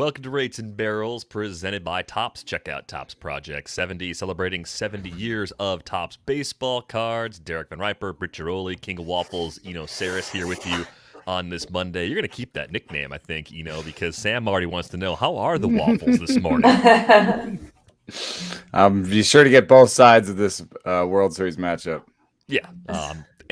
welcome to Rates and Barrels, presented by Topps. Check out Topps Project 70, celebrating 70 years of Topps baseball cards. Derek Van Riper, Britt DVR, King of Waffles, Saris here with you on this Monday. You're going to keep that nickname, I think, because Sam already wants to know, how are the waffles this morning? Be sure to get both sides of this World Series matchup. Yeah,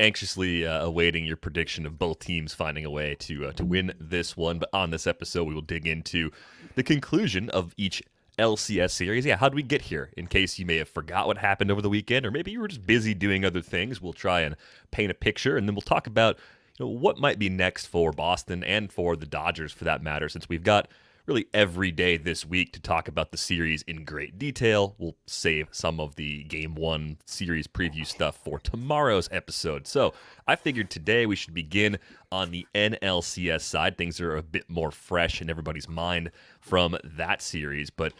anxiously awaiting your prediction of both teams finding a way to win this one. But on this episode, we will dig into the conclusion of each LCS series. Yeah, how did we get here? In case you may have forgot what happened over the weekend, or maybe you were just busy doing other things, we'll try and paint a picture, and then we'll talk about what might be next for Boston and for the Dodgers, for that matter, since we've got really every day this week to talk about the series in great detail. We'll save some of the Game 1 series preview stuff for tomorrow's episode. So I figured today we should begin on the NLCS side. Things are a bit more fresh in everybody's mind from that series, but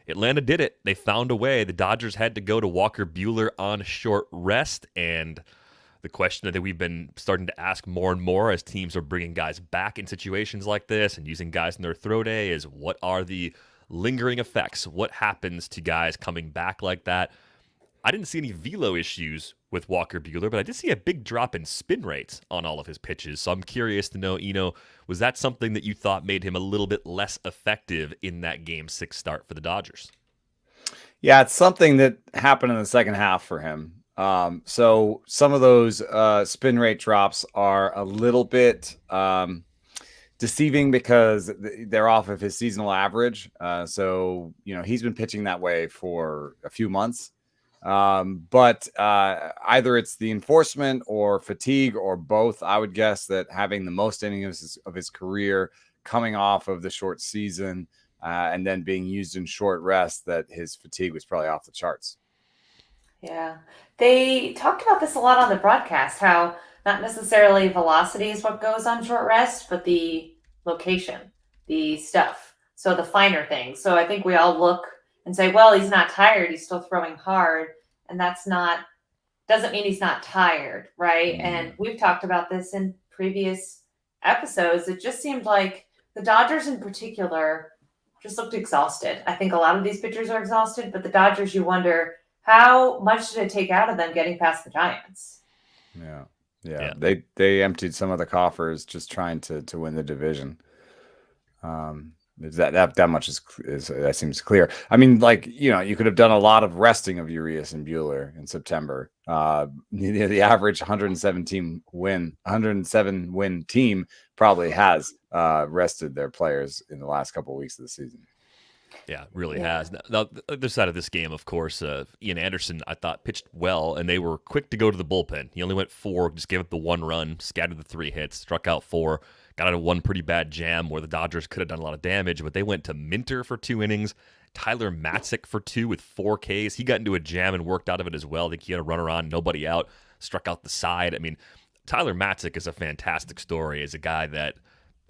Atlanta did it. They found a way. The Dodgers had to go to Walker Buehler on short rest, and the question that we've been starting to ask more and more as teams are bringing guys back in situations like this and using guys in their throw day is, what are the lingering effects? What happens to guys coming back like that? I didn't see any velo issues with Walker Buehler, but I did see a big drop in spin rates on all of his pitches. So I'm curious to know, was that something that you thought made him a little bit less effective in that Game 6 start for the Dodgers? Yeah, it's something that happened in the second half for him. So some of those spin rate drops are a little bit deceiving because they're off of his seasonal average. So he's been pitching that way for a few months. But either it's the enforcement or fatigue or both. I would guess that having the most innings of his career coming off of the short season and then being used in short rest, that his fatigue was probably off the charts. Yeah, they talked about this a lot on the broadcast, how not necessarily velocity is what goes on short rest, but the location, the stuff. So the finer things. So I think we all look and say, well, he's not tired. He's still throwing hard. And doesn't mean he's not tired, right? Mm-hmm. And we've talked about this in previous episodes. It just seemed like the Dodgers in particular just looked exhausted. I think a lot of these pitchers are exhausted, but the Dodgers, you wonder, how much did it take out of them getting past the Giants? Yeah. They emptied some of the coffers just trying to win the division. That much is that seems clear. I mean, you could have done a lot of resting of Urias and Buehler in September. The average 107 win team probably has rested their players in the last couple of weeks of the season. Yeah, really has. Now, the other side of this game, of course, Ian Anderson, I thought, pitched well, and they were quick to go to the bullpen. He only went 4, just gave up the 1 run, scattered the 3 hits, struck out 4, got out of 1 pretty bad jam where the Dodgers could have done a lot of damage, but they went to Minter for 2 innings, Tyler Matzek for 2 with 4 Ks. He got into a jam and worked out of it as well. I think he had a runner on, nobody out, struck out the side. I mean, Tyler Matzek is a fantastic story as a guy that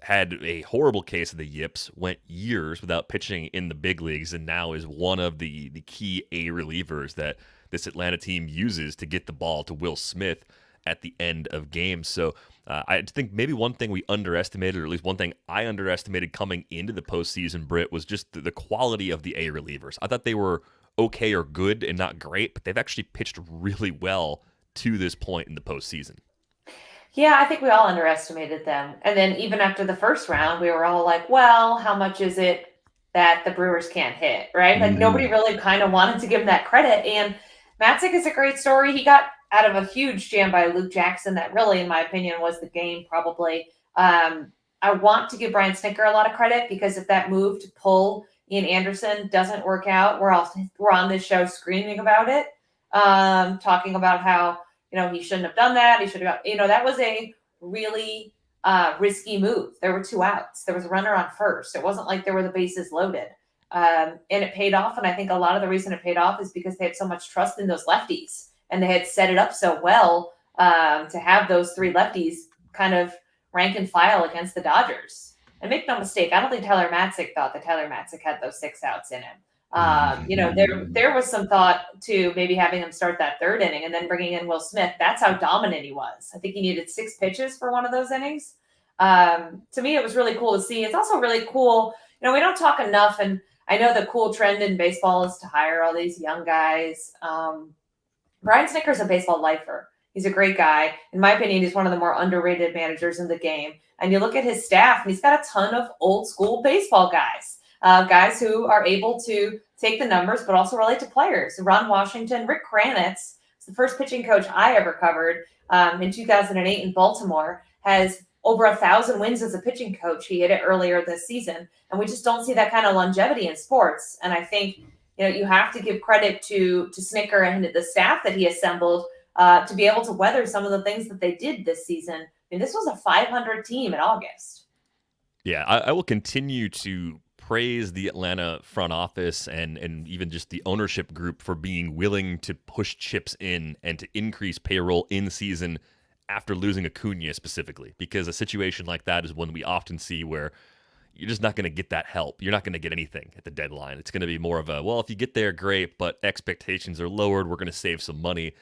had a horrible case of the yips, went years without pitching in the big leagues, and now is one of the key A relievers that this Atlanta team uses to get the ball to Will Smith at the end of games. So I think maybe one thing we underestimated, or at least one thing I underestimated coming into the postseason, Britt, was just the quality of the A relievers. I thought they were okay or good and not great, but they've actually pitched really well to this point in the postseason. Yeah, I think we all underestimated them. And then even after the first round, we were all like, well, how much is it that the Brewers can't hit, right? Like nobody really kind of wanted to give him that credit. And Matzek is a great story. He got out of a huge jam by Luke Jackson that really, in my opinion, was the game probably. I want to give Brian Snitker a lot of credit because if that move to pull Ian Anderson doesn't work out, we're on this show screaming about it, talking about how, he shouldn't have done that. He should have got, that was a really risky move. There were 2 outs. There was a runner on first. It wasn't like there were the bases loaded. And it paid off. And I think a lot of the reason it paid off is because they had so much trust in those lefties. And they had set it up so well to have those 3 lefties kind of rank and file against the Dodgers. And make no mistake, I don't think Tyler Matzek thought that Tyler Matzek had those 6 outs in him. There was some thought to maybe having him start that 3rd inning and then bringing in Will Smith. That's how dominant he was. I think he needed 6 pitches for one of those innings. To me, it was really cool to see. It's also really cool, we don't talk enough, and I know the cool trend in baseball is to hire all these young guys. Brian Snitker's a baseball lifer. He's a great guy. In my opinion, he's one of the more underrated managers in the game. And you look at his staff, and he's got a ton of old school baseball guys, guys who are able to take the numbers, but also relate to players. Ron Washington, Rick Kranitz, the first pitching coach I ever covered in 2008 in Baltimore, has over 1,000 wins as a pitching coach. He hit it earlier this season. And we just don't see that kind of longevity in sports. And I think you have to give credit to Snitker and the staff that he assembled to be able to weather some of the things that they did this season. I mean, this was a 500 team in August. Yeah, I will continue to praise the Atlanta front office and even just the ownership group for being willing to push chips in and to increase payroll in season after losing Acuna specifically, because a situation like that is one we often see where you're just not going to get that help. You're not going to get anything at the deadline. It's going to be more of a, well, if you get there, great, but expectations are lowered. We're going to save some money.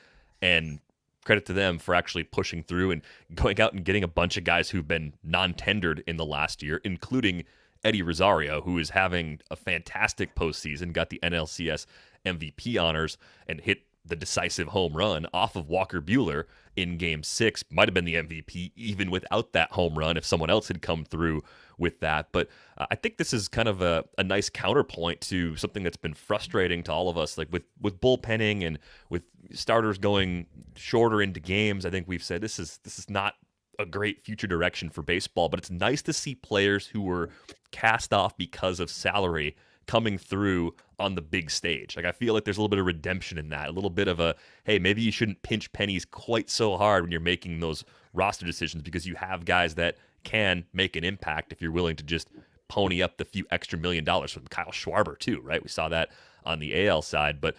And credit to them for actually pushing through and going out and getting a bunch of guys who've been non-tendered in the last year, including Eddie Rosario, who is having a fantastic postseason, got the NLCS MVP honors, and hit the decisive home run off of Walker Buehler in Game 6. Might have been the MVP even without that home run if someone else had come through with that. But I think this is kind of a nice counterpoint to something that's been frustrating to all of us, like with bullpenning and with starters going shorter into games. I think we've said this is not a great future direction for baseball, but it's nice to see players who were cast off because of salary coming through on the big stage. Like, I feel like there's a little bit of redemption in that, a little bit of a, hey, maybe you shouldn't pinch pennies quite so hard when you're making those roster decisions, because you have guys that can make an impact if you're willing to just pony up the few extra $1 million from Kyle Schwarber too, right? We saw that on the AL side, but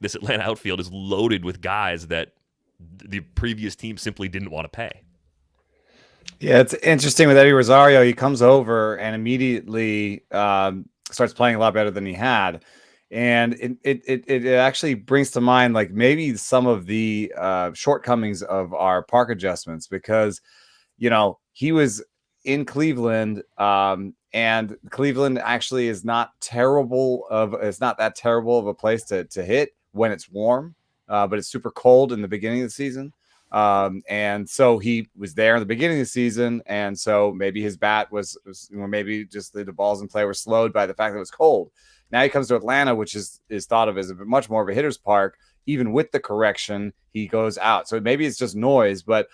this Atlanta outfield is loaded with guys that the previous team simply didn't want to pay. Yeah, it's interesting with Eddie Rosario. He comes over and immediately starts playing a lot better than he had. And it actually brings to mind like maybe some of the shortcomings of our park adjustments, because, he was in Cleveland and Cleveland actually is not it's not that terrible of a place to hit when it's warm, but it's super cold in the beginning of the season. And so he was there in the beginning of the season, and so maybe his bat was maybe just the balls in play were slowed by the fact that it was cold. Now he comes to Atlanta, which is thought of as much more of a hitter's park. Even with the correction, he goes out. So maybe it's just noise, but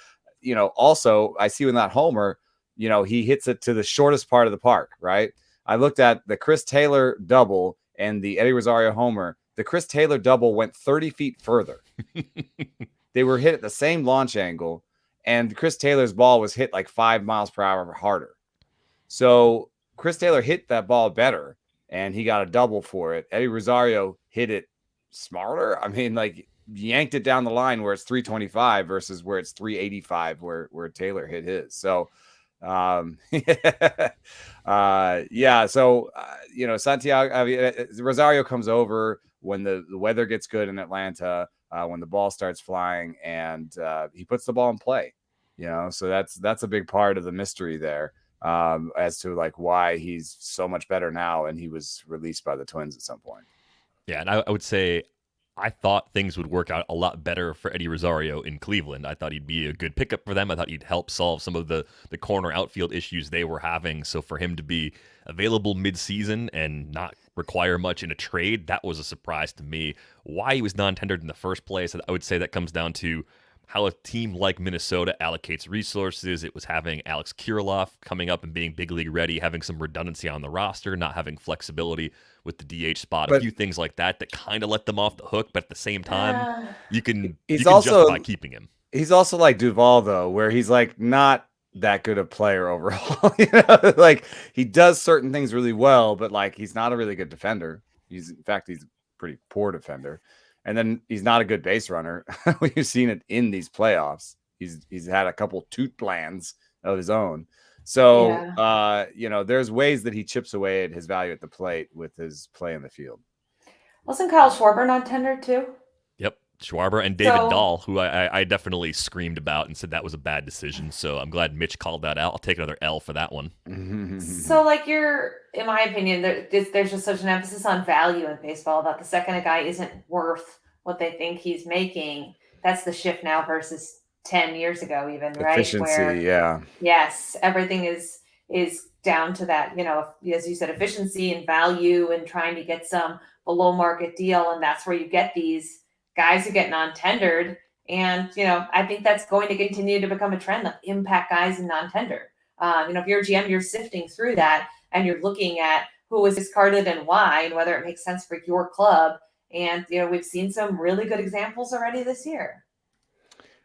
also I see with that homer, he hits it to the shortest part of the park, right? I looked at the Chris Taylor double and the Eddie Rosario homer. The Chris Taylor double went 30 feet further. They were hit at the same launch angle, and Chris Taylor's ball was hit like 5 miles per hour harder. So Chris Taylor hit that ball better, and he got a double for it. Eddie Rosario hit it smarter. I mean, like, yanked it down the line where it's 325 versus where it's 385 where Taylor hit his. So, Santiago Rosario comes over when the weather gets good in Atlanta. When the ball starts flying, and he puts the ball in play, so that's a big part of the mystery there, as to like why he's so much better now, and he was released by the Twins at some point. Yeah, and I would say I thought things would work out a lot better for Eddie Rosario in Cleveland. I thought he'd be a good pickup for them. I thought he'd help solve some of the corner outfield issues they were having. So for him to be available mid-season and not require much in a trade, that was a surprise to me. Why he was non-tendered in the first place, I would say that comes down to how a team like Minnesota allocates resources. It was having Alex Kirilloff coming up and being big league ready, having some redundancy on the roster, not having flexibility with the DH spot, a few things like that kind of let them off the hook. But at the same time, you can justify keeping him. He's also like Duvall, though, where he's like not that good a player overall. Like, he does certain things really well, but like he's not a really good defender. He's a pretty poor defender. And then he's not a good base runner. We've seen it in these playoffs. He's had a couple toot plans of his own. So, there's ways that he chips away at his value at the plate with his play in the field. Wasn't Kyle Schwarber non-tendered too? Yep. Schwarber and David Dahl, who I definitely screamed about and said that was a bad decision. So I'm glad Mitch called that out. I'll take another L for that one. So, like, in my opinion, there's just such an emphasis on value in baseball about the second a guy isn't worth what they think he's making. That's the shift now versus 10 years ago, even, right? Efficiency, yes, everything is down to that, as you said, efficiency and value and trying to get some below market deal. And that's where you get these guys who get non-tendered. And, I think that's going to continue to become a trend, like impact guys in non-tender. If you're a GM, you're sifting through that and you're looking at who was discarded and why, and whether it makes sense for your club. And, we've seen some really good examples already this year.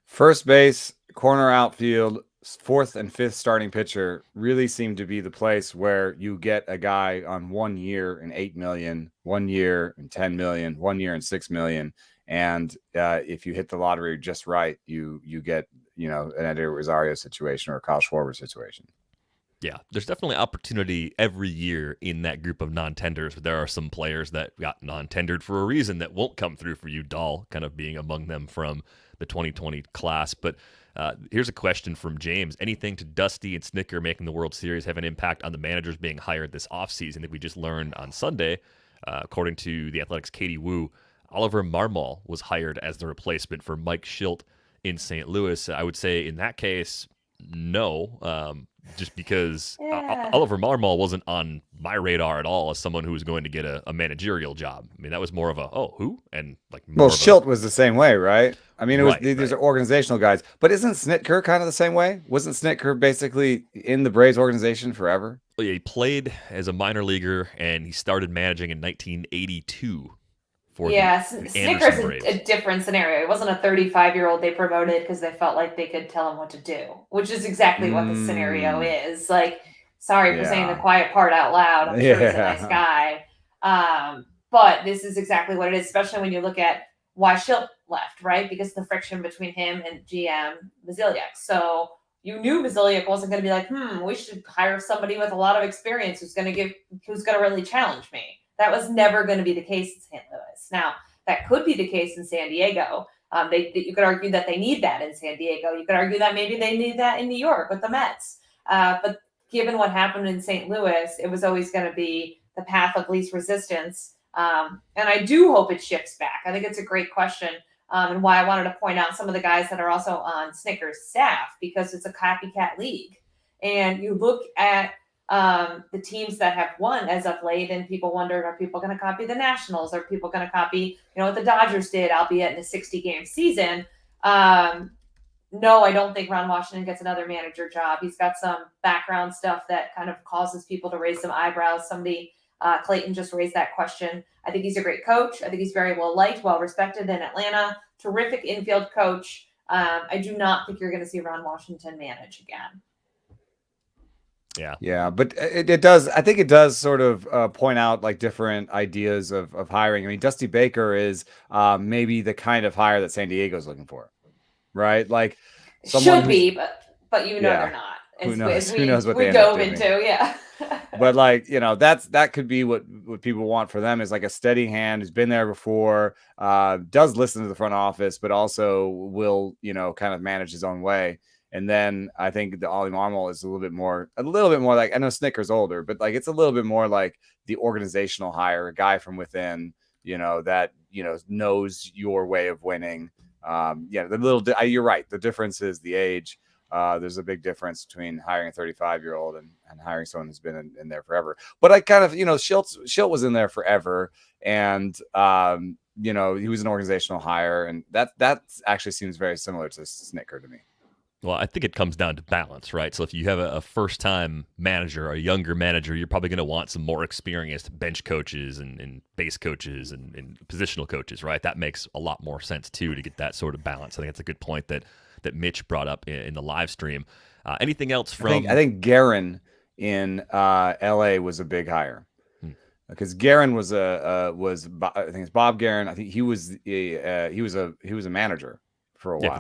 First base, corner outfield, fourth and fifth starting pitcher really seem to be the place where you get a guy on 1 year and $8 million, 1 year and $10 million, 1 year and $6 million. And if you hit the lottery just right, you get, an Eddie Rosario situation or a Kyle Schwarber situation. Yeah, there's definitely opportunity every year in that group of non-tenders. But there are some players that got non-tendered for a reason that won't come through for you, Dahl kind of being among them from the 2020 class. But here's a question from James. Anything to Dusty and Snicker making the World Series have an impact on the managers being hired this offseason that we just learned on Sunday? According to the Athletics' Katie Wu, Oliver Marmol was hired as the replacement for Mike Schilt in St. Louis. I would say in that case, no, just because Oliver Marmol wasn't on my radar at all as someone who was going to get a managerial job. I mean, that was more of a, who? And Schilt was the same way, right? I mean, these are organizational guys. But isn't Snitker kind of the same way? Wasn't Snitker basically in the Braves organization forever? Well, yeah, he played as a minor leaguer, and he started managing in 1982. Snicker's a different scenario. It wasn't a 35-year-old they promoted because they felt like they could tell him what to do, which is exactly what the scenario is. Like, sorry for saying the quiet part out loud. I'm sure he's a nice guy. But this is exactly what it is, especially when you look at why Schilt left, right? Because the friction between him and GM Maziliak. So you knew Maziliak wasn't going to be like, we should hire somebody with a lot of experience who's going to really challenge me. That was never going to be the case in St. Louis. Now, that could be the case in San Diego. You could argue that they need that in San Diego. You could argue that maybe they need that in New York with the Mets. But given what happened in St. Louis, it was always going to be the path of least resistance. And I do hope it shifts back. I think it's a great question, and why I wanted to point out some of the guys that are also on Snicker's staff, because it's a copycat league. And you look at the teams that have won as of late, and people wondered, are people going to copy the Nationals? Are people going to copy, what the Dodgers did, albeit in a 60-game season? No, I don't think Ron Washington gets another manager job. He's got some background stuff that kind of causes people to raise some eyebrows. Somebody, Clayton, just raised that question. I think he's a great coach. I think he's very well liked, well respected in Atlanta. Terrific infield coach. I do not think you're going to see Ron Washington manage again. Yeah, but it does. I think it does sort of point out like different ideas of hiring. I mean, Dusty Baker is maybe the kind of hire that San Diego's looking for, right? Like, should be, but they're not. Who knows what they dove into? Yeah. But that could be what people want for them, is like a steady hand who's been there before, does listen to the front office, but also will kind of manage his own way. And then I think the Ollie Marmol is a little bit more like, I know Snicker's older, but like it's a little bit more like the organizational hire, a guy from within, that knows your way of winning. You're right. The difference is the age. There's a big difference between hiring a 35-year-old and hiring someone who's been in there forever. But I kind of, Schilt was in there forever, and he was an organizational hire, and that actually seems very similar to Snicker to me. Well, I think it comes down to balance, right? So if you have a first-time manager, a younger manager, you're probably going to want some more experienced bench coaches and base coaches and positional coaches, right? That makes a lot more sense, too, to get that sort of balance. I think that's a good point that Mitch brought up in the live stream. Anything else from... I think Guerin in L.A. was a big hire. Because Guerin was I think it's Bob Guerin. I think he was a manager for a while. For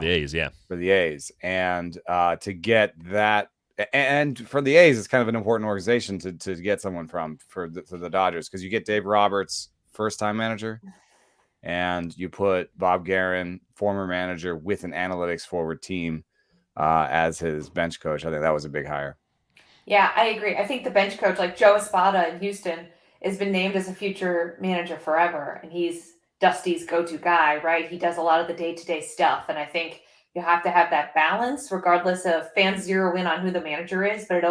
the A's, and to get that, and for the A's, it's kind of an important organization to get someone from for the Dodgers, because you get Dave Roberts, first time manager, and you put Bob Guerin, former manager, with an analytics forward team as his bench coach. I think that was a big hire. Yeah, I agree. I think the bench coach, like Joe Espada in Houston, has been named as a future manager forever, and he's Dusty's go-to guy, right? He does a lot of the day-to-day stuff, and I think you have to have that balance, regardless of fans zero in on who the manager is, but it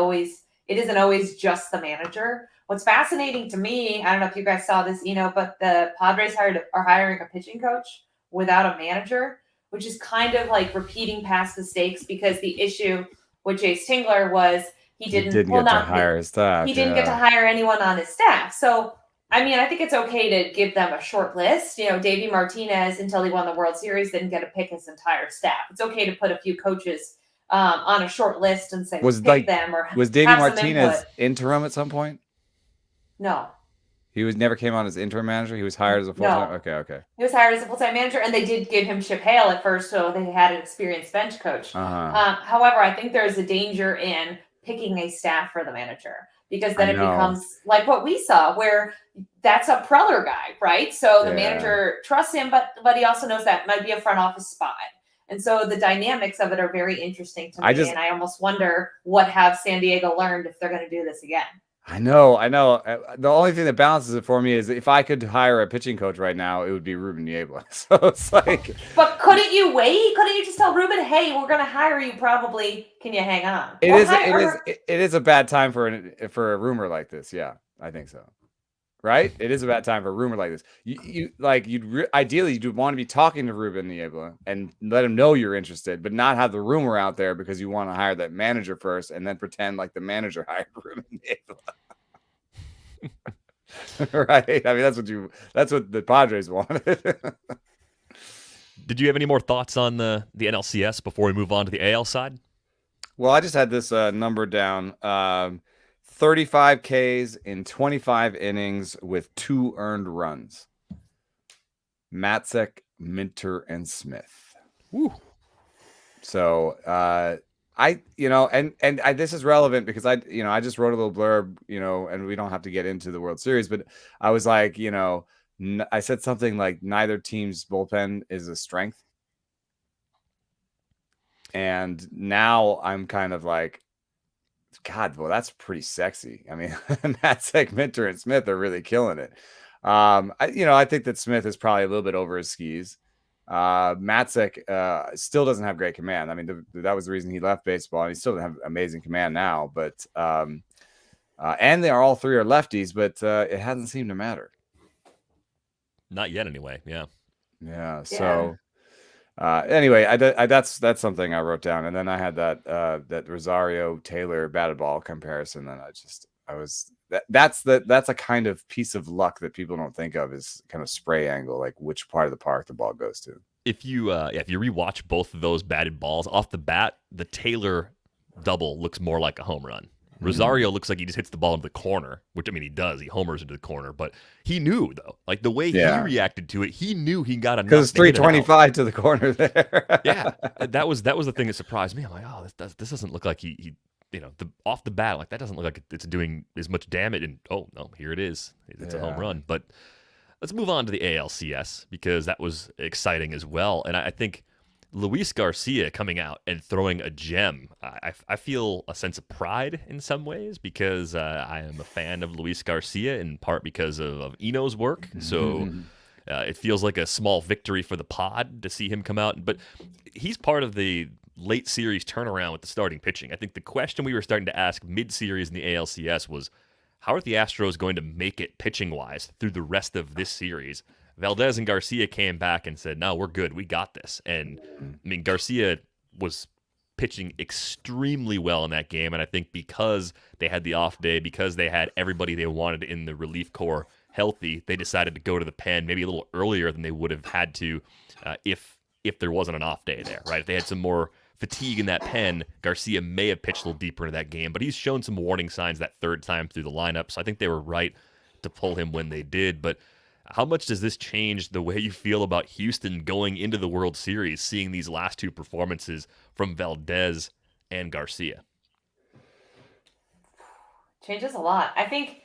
isn't always just the manager. What's fascinating to me, I don't know if you guys saw this, but the Padres are hiring a pitching coach without a manager, which is kind of like repeating past mistakes, because the issue with Jace Tingler was he didn't get to hire his staff. He didn't get to hire anyone on his staff. So, I mean, I think it's okay to give them a short list. Davey Martinez, until he won the World Series, didn't get to pick his entire staff. It's okay to put a few coaches on a short list and say pick them. Or was Davey Martinez interim at some point? No. He never came on as interim manager. He was hired as a full-time. No. Okay. He was hired as a full-time manager, and they did give him Chip Hale at first, so they had an experienced bench coach. However, I think there's a danger in picking a staff for the manager, because then it becomes like what we saw, where that's a Preller guy, right? So the manager trusts him, but he also knows that might be a front office spy. And so the dynamics of it are very interesting to me, and I almost wonder what have San Diego learned if they're going to do this again. I know. The only thing that balances it for me is if I could hire a pitching coach right now, it would be Ruben Niebla. So it's like. But couldn't you wait? Couldn't you just tell Ruben, hey, we're going to hire you probably. Can you hang on? It is a bad time for a rumor like this. Yeah, I think so. Right? It is a bad time for a rumor like this. Ideally you'd want to be talking to Ruben Niebla and let him know you're interested, but not have the rumor out there because you want to hire that manager first and then pretend like the manager hired Ruben Niebla. Right? I mean, that's what the Padres wanted. Did you have any more thoughts on the NLCS before we move on to the AL side? Well, I just had this number down. 35 Ks in 25 innings with 2 earned runs. Matzek, Minter, and Smith. Woo. So this is relevant because I just wrote a little blurb, and we don't have to get into the World Series, but I was like, I said something like neither team's bullpen is a strength. And now I'm kind of like, God, well, that's pretty sexy. I mean, Matzek, Minter, and Smith are really killing it. I think that Smith is probably a little bit over his skis. Matzek still doesn't have great command. I mean, that was the reason he left baseball, and he still doesn't have amazing command now. But and they are all three are lefties, but it hasn't seemed to matter. Not yet, anyway. Yeah. Yeah. So. Anyway, that's something I wrote down, and then I had that Rosario Taylor batted ball comparison. And that's a kind of piece of luck that people don't think of as kind of spray angle, like which part of the park the ball goes to. If you rewatch both of those batted balls off the bat, the Taylor double looks more like a home run. Rosario looks like he just hits the ball into the corner, which, I mean, he does. He homers into the corner, but he knew, though. Like, the way he reacted to it, he knew he got enough. Because it's 325 to the corner there. Yeah, that was the thing that surprised me. I'm like, oh, this doesn't look like he off the bat, like, that doesn't look like it's doing as much damage. And, oh, no, here it is. It's a home run. But let's move on to the ALCS, because that was exciting as well. And I think Luis Garcia coming out and throwing a gem, I feel a sense of pride in some ways, because I am a fan of Luis Garcia, in part because of Eno's work. So it feels like a small victory for the pod to see him come out. But he's part of the late series turnaround with the starting pitching. I think the question we were starting to ask mid-series in the ALCS was, how are the Astros going to make it pitching-wise through the rest of this series? Valdez and Garcia came back and said, no, we're good. We got this. And, I mean, Garcia was pitching extremely well in that game. And I think because they had the off day, because they had everybody they wanted in the relief corps healthy, they decided to go to the pen maybe a little earlier than they would have had to if there wasn't an off day there, right? If they had some more fatigue in that pen, Garcia may have pitched a little deeper into that game. But he's shown some warning signs that third time through the lineup. So I think they were right to pull him when they did. But how much does this change the way you feel about Houston going into the World Series, seeing these last two performances from Valdez and Garcia? Changes a lot. I think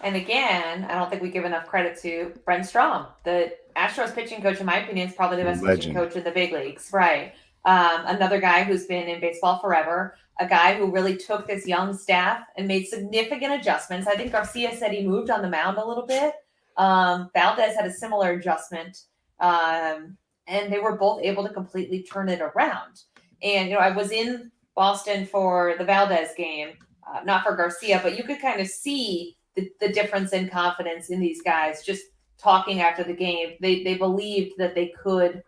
And again, I don't think we give enough credit to Brent Strom. The Astros pitching coach, in my opinion, is probably the best pitching coach in the big leagues. Right. Another guy who's been in baseball forever, a guy who really took this young staff and made significant adjustments. I think Garcia said he moved on the mound a little bit. Valdez had a similar adjustment. And they were both able to completely turn it around. And, I was in Boston for the Valdez game, not for Garcia, but you could kind of see the difference in confidence in these guys just talking after the game. They believed that they could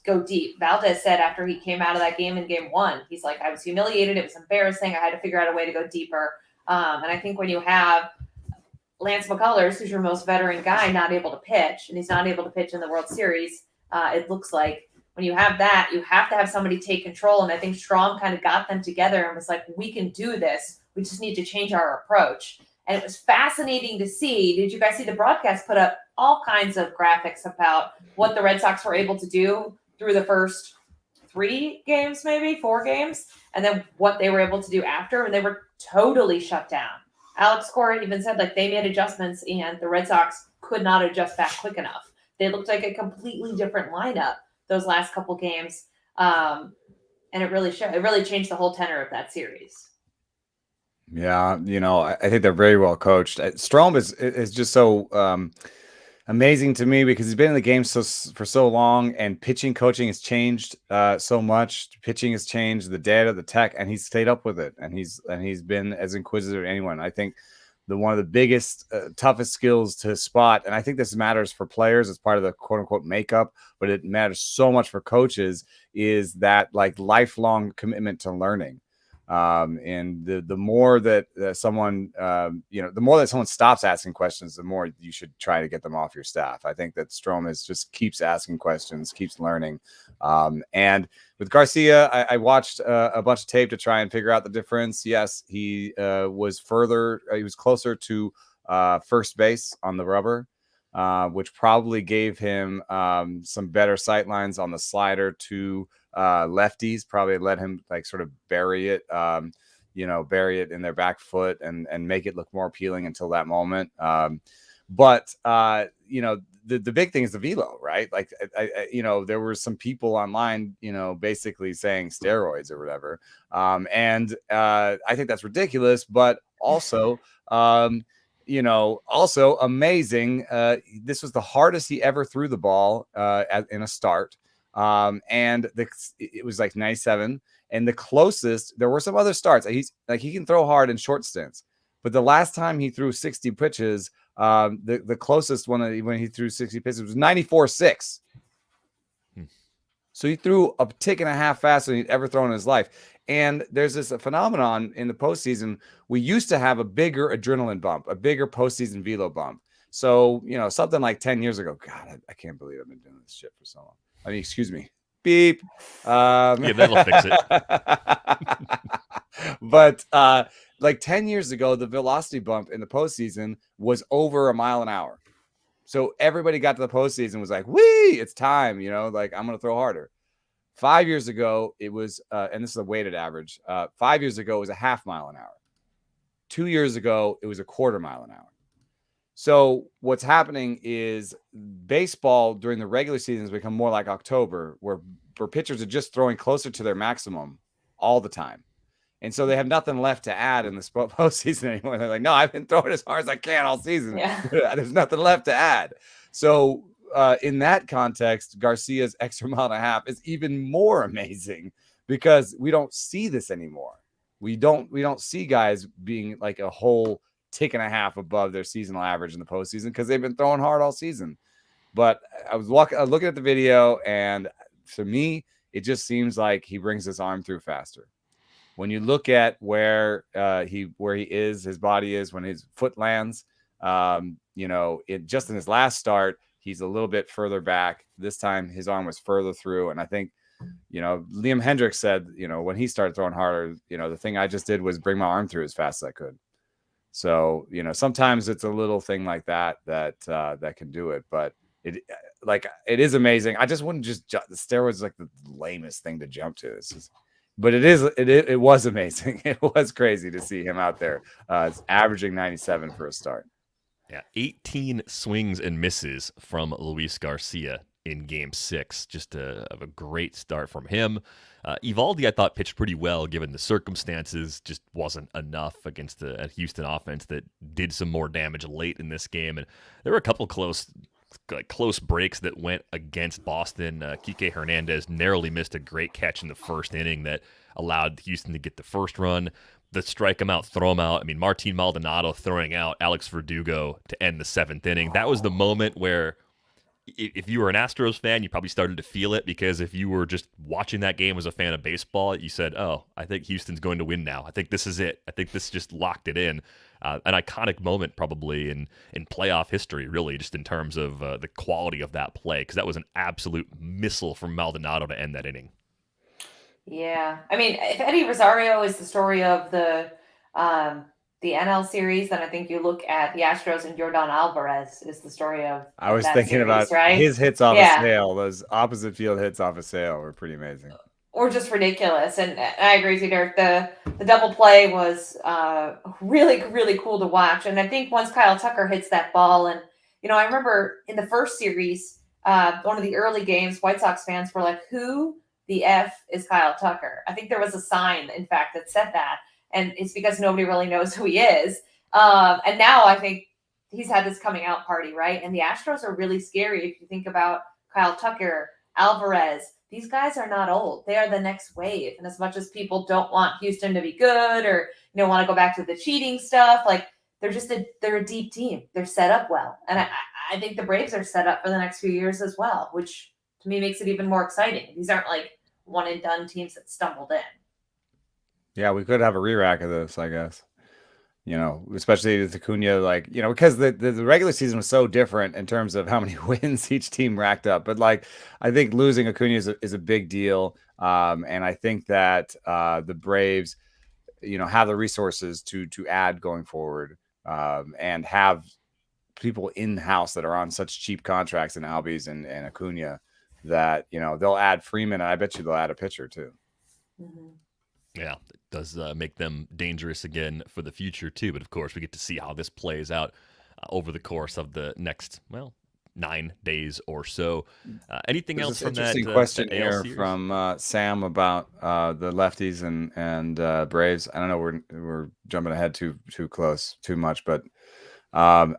go deep. Valdez said after he came out of that game in game one, he's like, I was humiliated. It was embarrassing. I had to figure out a way to go deeper. And I think when you have Lance McCullers, who's your most veteran guy, not able to pitch, and he's not able to pitch in the World Series, it looks like when you have that, you have to have somebody take control. And I think Strom kind of got them together and was like, we can do this. We just need to change our approach. And it was fascinating to see. Did you guys see the broadcast put up all kinds of graphics about what the Red Sox were able to do through the first 3 games, maybe 4 games, and then what they were able to do after, and they were totally shut down. Alex Cora even said like they made adjustments and the Red Sox could not adjust back quick enough. They looked like a completely different lineup those last couple games. And it really showed. It really changed the whole tenor of that series. Yeah, I think they're very well coached. Strom is just so amazing to me because he's been in the game for so long, and pitching coaching has changed so much. Pitching has changed, the data, the tech, and he's stayed up with it. And he's been as inquisitive as anyone. I think one of the biggest, toughest skills to spot, and I think this matters for players as part of the quote unquote makeup, but it matters so much for coaches, is that like lifelong commitment to learning. And the more that someone, the more that someone stops asking questions, the more you should try to get them off your staff. I think that Strom just keeps asking questions, keeps learning. And with Garcia, I watched a bunch of tape to try and figure out the difference. Yes, he was closer to first base on the rubber, which probably gave him some better sight lines on the slider to lefties, probably let him like sort of bury it in their back foot and make it look more appealing until that moment. But the big thing is the velo, right? Like, there were some people online, basically saying steroids or whatever. And I think that's ridiculous, but also, also amazing. This was the hardest he ever threw the ball in a start. And it was like 97, and the closest, there were some other starts. He can throw hard in short stints, but the last time he threw 60 pitches, the closest one when he threw 60 pitches was 94.6. So he threw a tick and a half faster than he'd ever thrown in his life. And there's this phenomenon in the postseason. We used to have a bigger adrenaline bump, a bigger postseason velo bump. So, something like 10 years ago, God, I can't believe I've been doing this shit for so long. I mean, excuse me. Beep. Yeah, that'll fix it. But like 10 years ago, the velocity bump in the postseason was over a mile an hour. So everybody got to the postseason and was like, wee, it's time, like I'm going to throw harder. 5 years ago, it was, and this is a weighted average. 5 years ago, it was a half mile an hour. 2 years ago, it was a quarter mile an hour. So what's happening is baseball during the regular season has become more like October, where pitchers are just throwing closer to their maximum all the time. And so they have nothing left to add in the postseason anymore. They're like, no, I've been throwing as hard as I can all season. Yeah. There's nothing left to add. So in that context, Garcia's extra mile and a half is even more amazing because we don't see this anymore. We don't see guys being like a whole tick and a half above their seasonal average in the postseason because they've been throwing hard all season. But I was looking at the video, and for me, it just seems like he brings his arm through faster. When you look at where he is, his body is when his foot lands, just in his last start, he's a little bit further back. This time, his arm was further through, and I think, Liam Hendriks said, when he started throwing harder, the thing I just did was bring my arm through as fast as I could. So, sometimes it's a little thing like that can do it, but it is amazing. I just wouldn't the steroids is like the lamest thing to jump to. It's just, but it was amazing. It was crazy to see him out there. It's averaging 97 for a start. Yeah, 18 swings and misses from Luis Garcia in Game 6. Just a great start from him. Evaldi, I thought, pitched pretty well given the circumstances. Just wasn't enough against a Houston offense that did some more damage late in this game. And there were a couple close breaks that went against Boston. Kike Hernandez narrowly missed a great catch in the first inning that allowed Houston to get the first run. The strike him out, throw him out. I mean, Martin Maldonado throwing out Alex Verdugo to end the 7th inning. That was the moment where if you were an Astros fan, you probably started to feel it, because if you were just watching that game as a fan of baseball, you said, oh, I think Houston's going to win now. I think this is it. I think this just locked it in. An iconic moment probably in playoff history, really, just in terms of the quality of that play, because that was an absolute missile from Maldonado to end that inning. Yeah. I mean, if Eddie Rosario is the story of the NL series, then I think you look at the Astros and Yordan Alvarez is the story of I was that thinking series, about right? his hits off a sail. Those opposite field hits off a sail were pretty amazing. Or just ridiculous. And I agree with you, Derek. The double play was really, really cool to watch. And I think once Kyle Tucker hits that ball, and, I remember in the first series, one of the early games, White Sox fans were like, who the F is Kyle Tucker? I think there was a sign, in fact, that said that. And it's because nobody really knows who he is. And now I think he's had this coming out party, right? And the Astros are really scary if you think about Kyle Tucker, Alvarez. These guys are not old. They are the next wave. And as much as people don't want Houston to be good or want to go back to the cheating stuff, like they're a deep team. They're set up well. And I think the Braves are set up for the next few years as well, which to me makes it even more exciting. These aren't like one and done teams that stumbled in. Yeah, we could have a re-rack of this, I guess. Especially with Acuna, because the regular season was so different in terms of how many wins each team racked up. But I think losing Acuna is a big deal. And I think that the Braves, have the resources to add going forward, and have people in-house that are on such cheap contracts in Albies and Acuna that, they'll add Freeman, and I bet you they'll add a pitcher too. Mm-hmm. Yeah, it does make them dangerous again for the future too. But of course, we get to see how this plays out over the course of the next 9 days or so. Anything else from that? Interesting question that here from Sam about the lefties and Braves. I don't know, we're jumping ahead too much, but I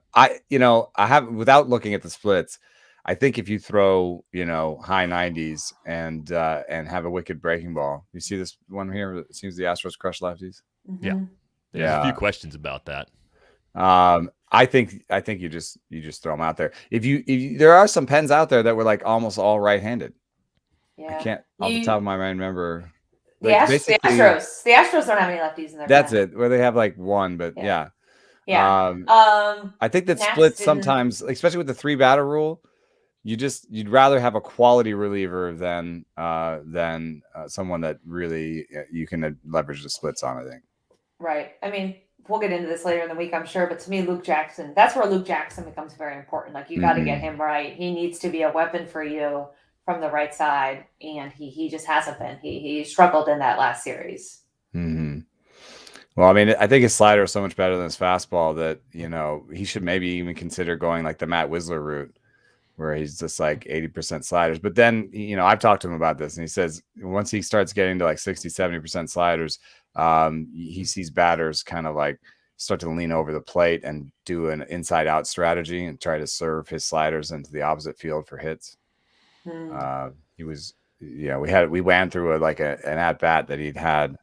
have, without looking at the splits, I think if you throw, high 90s and have a wicked breaking ball, you see this one here. It seems the Astros crush lefties. Mm-hmm. Yeah, there's a few questions about that. I think you just throw them out there. If there are some pens out there that were like almost all right-handed. Yeah, I can't off the top of my mind remember. The Astros don't have any lefties in their. That's it. Where they have like one, but yeah. I think that splits sometimes, especially with the 3-batter rule. You'd rather have a quality reliever than someone that really you can leverage the splits on, I think. Right. I mean, we'll get into this later in the week, I'm sure. But to me, Luke Jackson, that's where Luke Jackson becomes very important. Like, you got to get him right. He needs to be a weapon for you from the right side. And he just hasn't been. He struggled in that last series. Mm-hmm. Well, I mean, I think his slider is so much better than his fastball that, he should maybe even consider going like the Matt Wisler route, where he's just like 80% sliders. But then, I've talked to him about this, and he says once he starts getting to like 60-70% sliders, he sees batters kind of like start to lean over the plate and do an inside out strategy and try to serve his sliders into the opposite field for hits. We ran through an at bat that he'd had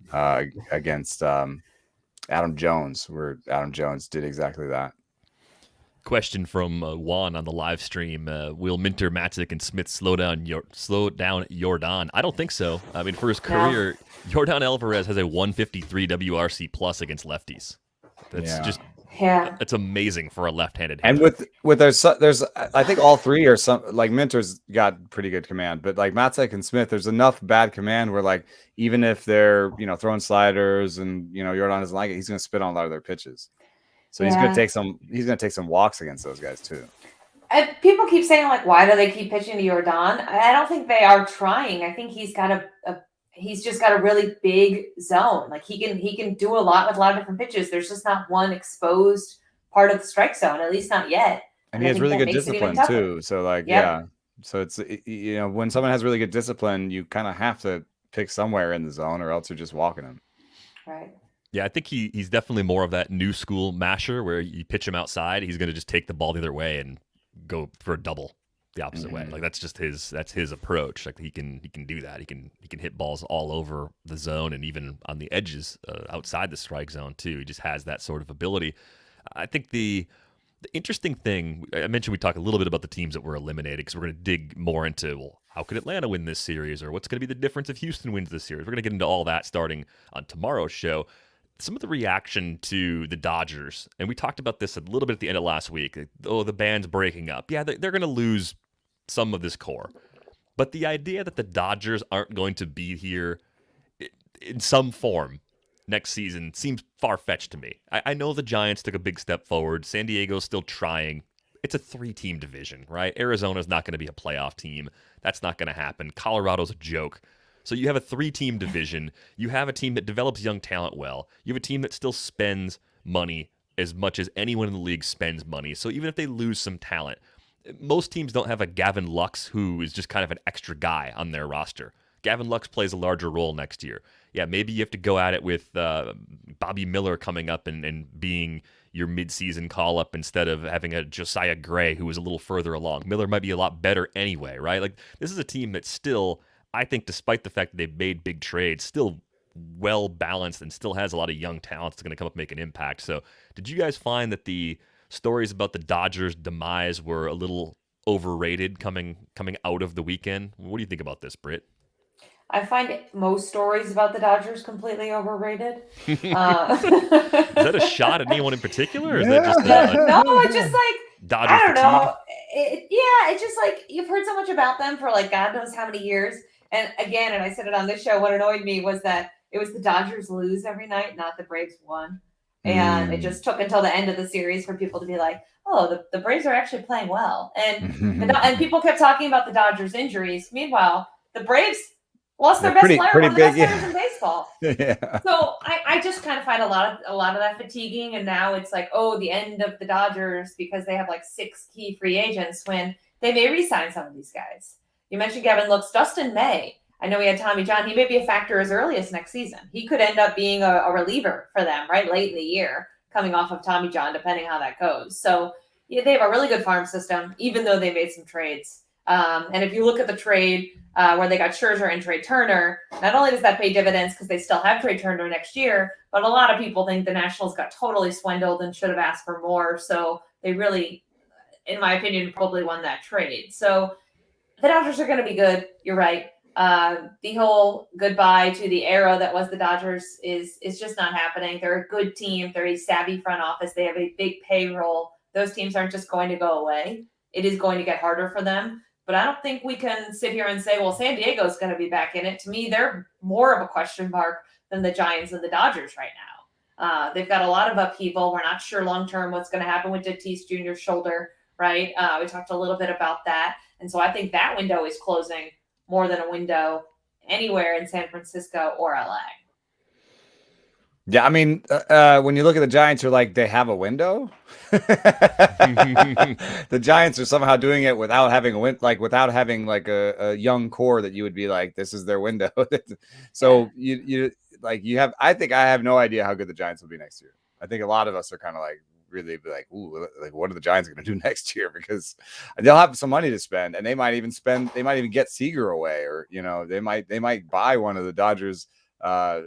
against Adam Jones, where Adam Jones did exactly that. Question from Juan on the live stream: will Minter, Matzik, and Smith slow down Yordan? I don't think so. I mean, for his career, Yordan Alvarez has a 153 WRC plus against lefties. That's it's amazing for a left-handed hitter. And with there's I think all three are some, like, Minter's got pretty good command, but like Matzik and Smith, there's enough bad command where, like, even if they're throwing sliders and Yordan doesn't like it, he's going to spit on a lot of their pitches. So he's going to take some walks against those guys too. And people keep saying, like, why do they keep pitching to Yordan? I don't think they are trying. I think he's got he's just got a really big zone. Like he can do a lot with a lot of different pitches. There's just not one exposed part of the strike zone, at least not yet. And he has really good discipline too. So like, yeah. So it's, you know, when someone has really good discipline, you kind of have to pick somewhere in the zone or else you're just walking him. Right. Yeah, I think he's definitely more of that new school masher where you pitch him outside, he's going to just take the ball the other way and go for a double the opposite way. Like that's just his approach. Like he can do that. He can hit balls all over the zone and even on the edges outside the strike zone too. He just has that sort of ability. I think the interesting thing, I mentioned we talk a little bit about the teams that were eliminated because we're going to dig more into, well, how could Atlanta win this series, or what's going to be the difference if Houston wins this series? We're going to get into all that starting on tomorrow's show. Some of the reaction to the Dodgers, and we talked about this a little bit at the end of last week. Oh, the band's breaking up. Yeah, they're going to lose some of this core. But the idea that the Dodgers aren't going to be here in some form next season seems far-fetched to me. I know the Giants took a big step forward. San Diego's still trying. It's a 3-team division, right? Arizona's not going to be a playoff team. That's not going to happen. Colorado's a joke. So you have a 3-team division. You have a team that develops young talent well. You have a team that still spends money as much as anyone in the league spends money. So even if they lose some talent, most teams don't have a Gavin Lux who is just kind of an extra guy on their roster. Gavin Lux plays a larger role next year. Yeah, maybe you have to go at it with Bobby Miller coming up and being your midseason call-up instead of having a Josiah Gray who was a little further along. Miller might be a lot better anyway, right? Like this is a team that's still, I think, despite the fact that they've made big trades, still well-balanced and still has a lot of young talent that's going to come up and make an impact. So did you guys find that the stories about the Dodgers' demise were a little overrated coming out of the weekend? What do you think about this, Britt? I find most stories about the Dodgers completely overrated. Is that a shot at anyone in particular? Or is that just no, it's just like Dodger I don't fatigue? know. It's just like you've heard so much about them for like God knows how many years. And again, and I said it on this show, what annoyed me was that it was the Dodgers lose every night, not the Braves won. And it just took until the end of the series for people to be like, oh, the Braves are actually playing well. And people kept talking about the Dodgers injuries. Meanwhile, the Braves lost their best player, one of the best players in baseball. Yeah. So I just kind of find a lot of that fatiguing. And now it's like, oh, the end of the Dodgers because they have like 6 key free agents when they may re-sign some of these guys. You mentioned Gavin Lux, Dustin May. I know he had Tommy John. He may be a factor as early as next season. He could end up being a reliever for them, right, late in the year, coming off of Tommy John, depending how that goes. So yeah, they have a really good farm system, even though they made some trades. And if you look at the trade where they got Scherzer and Trey Turner, not only does that pay dividends because they still have Trey Turner next year, but a lot of people think the Nationals got totally swindled and should have asked for more. So they really, in my opinion, probably won that trade. So the Dodgers are going to be good. You're right. The whole goodbye to the era that was the Dodgers is just not happening. They're a good team. They're a savvy front office. They have a big payroll. Those teams aren't just going to go away. It is going to get harder for them. But I don't think we can sit here and say, well, San Diego's going to be back in it. To me, they're more of a question mark than the Giants and the Dodgers right now. They've got a lot of upheaval. We're not sure long-term what's going to happen with Tatis Jr.'s shoulder, right? We talked a little bit about that. And so I think that window is closing more than a window anywhere in San Francisco or LA. Yeah, I mean, when you look at the Giants, you're like, they have a window. The Giants are somehow doing it without having a young core that you would be like, this is their window. So you have. I think I have no idea how good the Giants will be next year. I think a lot of us are kind of like really be like, ooh, like what are the Giants going to do next year? Because they'll have some money to spend, and they might even get Seager away, or they might buy one of the Dodgers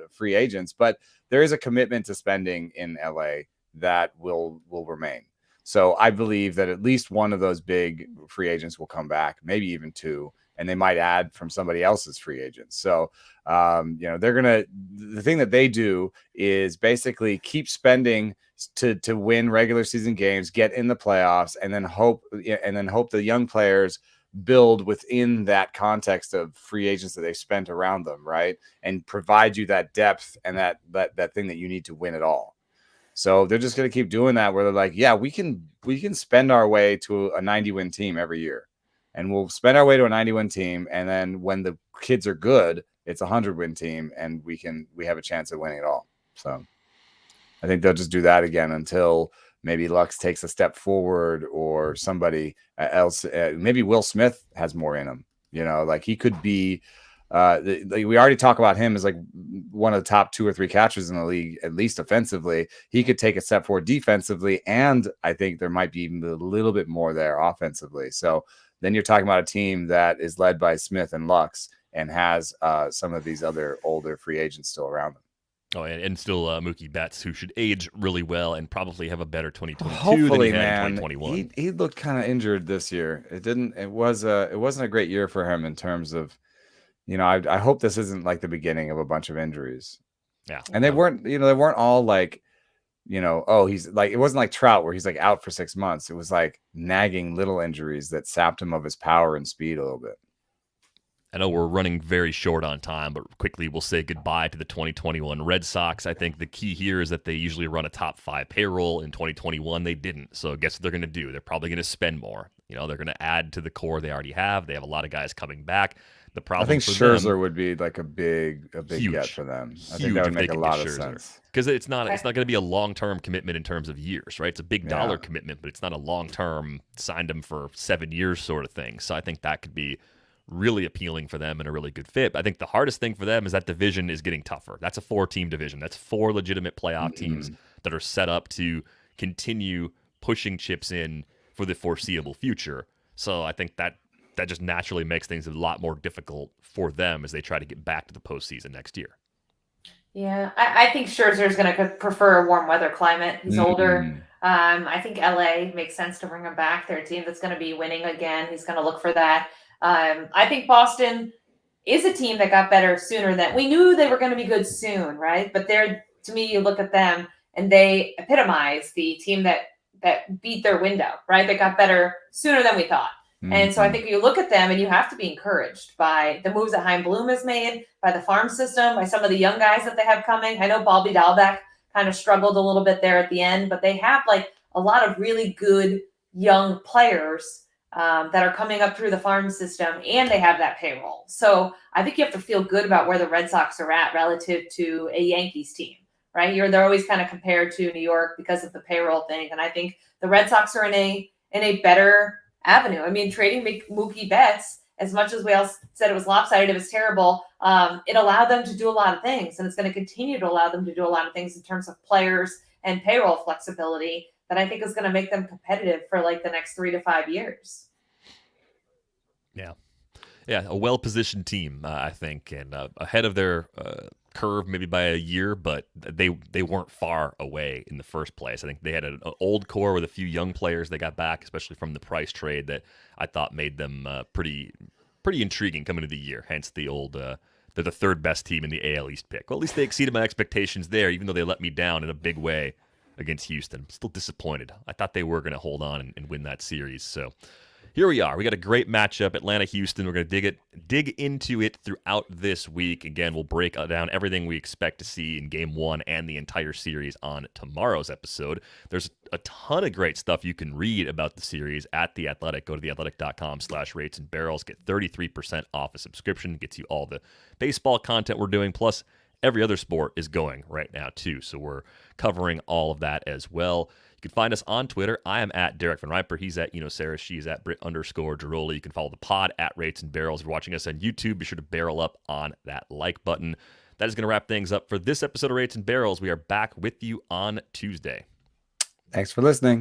free agents, but there is a commitment to spending in LA that will remain. So I believe that at least one of those big free agents will come back, maybe even 2, and they might add from somebody else's free agents. So, the thing that they do is basically keep spending to win regular season games, get in the playoffs, and then hope the young players build within that context of free agents that they've spent around them, right? And provide you that depth and that thing that you need to win it all. So they're just going to keep doing that, where they're like, yeah, we can spend our way to a 90-win team every year, and we'll spend our way to a 90-win team. And then when the kids are good, it's a 100-win team, and we have a chance at winning it all. So I think they'll just do that again until maybe Lux takes a step forward, or somebody else. Maybe Will Smith has more in him. Like he could be. We already talk about him as like one of the top 2 or 3 catchers in the league, at least offensively. He could take a step forward defensively, and I think there might be a little bit more there offensively. So then you're talking about a team that is led by Smith and Lux and has some of these other older free agents still around them. Oh, and still Mookie Betts, who should age really well and probably have a better 2022 Hopefully, than he had in man. 2021. He looked kind of injured this year. It wasn't a great year for him in terms of, I hope this isn't like the beginning of a bunch of injuries. Yeah. And they weren't all like, he's like, it wasn't like Trout where he's like out for 6 months. It was like nagging little injuries that sapped him of his power and speed a little bit. I know we're running very short on time, but quickly we'll say goodbye to the 2021 Red Sox. I think the key here is that they usually run a top 5 payroll. In 2021, they didn't. So guess what they're going to do? They're probably going to spend more. They're going to add to the core they already have. They have a lot of guys coming back. The problem, I think for Scherzer them, would be like a big huge, get for them. I think huge that would if they make a could lot get of Scherzer. sense. Because it's not going to be a long-term commitment in terms of years, right? It's a big dollar commitment, but it's not a long-term, signed them for 7 years sort of thing. So I think that could be really appealing for them and a really good fit. But I think the hardest thing for them is that division is getting tougher. That's a 4-team division. That's 4 legitimate playoff teams that are set up to continue pushing chips in for the foreseeable future. So I think that just naturally makes things a lot more difficult for them as they try to get back to the postseason next year. Yeah, I think Scherzer is going to prefer a warm weather climate. He's older. I think LA makes sense to bring him back. They're a team that's going to be winning again. He's going to look for that. I think Boston is a team that got better sooner than we knew they were going to be good soon, right? But to me, you look at them and they epitomize the team that beat their window, right? They got better sooner than we thought. And so I think you look at them and you have to be encouraged by the moves that Chaim Bloom has made, by the farm system, by some of the young guys that they have coming. I know Bobby Dahlbeck kind of struggled a little bit there at the end, but they have like a lot of really good young players that are coming up through the farm system, and they have that payroll. So I think you have to feel good about where the Red Sox are at relative to a Yankees team, right? They're always kind of compared to New York because of the payroll thing. And I think the Red Sox are in a better avenue. I mean, trading Mookie Betts, as much as we all said it was lopsided, it was terrible, it allowed them to do a lot of things, and it's going to continue to allow them to do a lot of things in terms of players and payroll flexibility that I think is going to make them competitive for like the next 3 to 5 years. Yeah, a well-positioned team, I think, and ahead of their curve maybe by a year, but they weren't far away in the first place. I think they had an old core with a few young players they got back, especially from the Price trade, that I thought made them pretty intriguing coming into the year. Hence the old they're the 3rd best team in the AL East pick. Well, at least they exceeded my expectations there, even though they let me down in a big way against Houston. I'm still disappointed. I thought they were going to hold on and win that series. So here we are. We got a great matchup, Atlanta-Houston. We're going to dig into it throughout this week. Again, we'll break down everything we expect to see in Game 1 and the entire series on tomorrow's episode. There's a ton of great stuff you can read about the series at The Athletic. Go to theathletic.com/ratesandbarrels. Get 33% off a subscription. Gets you all the baseball content we're doing, plus every other sport is going right now, too. So we're covering all of that as well. You can find us on Twitter. I am at Derek Van Riper. He's at Saris. She is at Britt_Giroli. You can follow the pod at Rates and Barrels. If you're watching us on YouTube, be sure to barrel up on that like button. That is going to wrap things up for this episode of Rates and Barrels. We are back with you on Tuesday. Thanks for listening.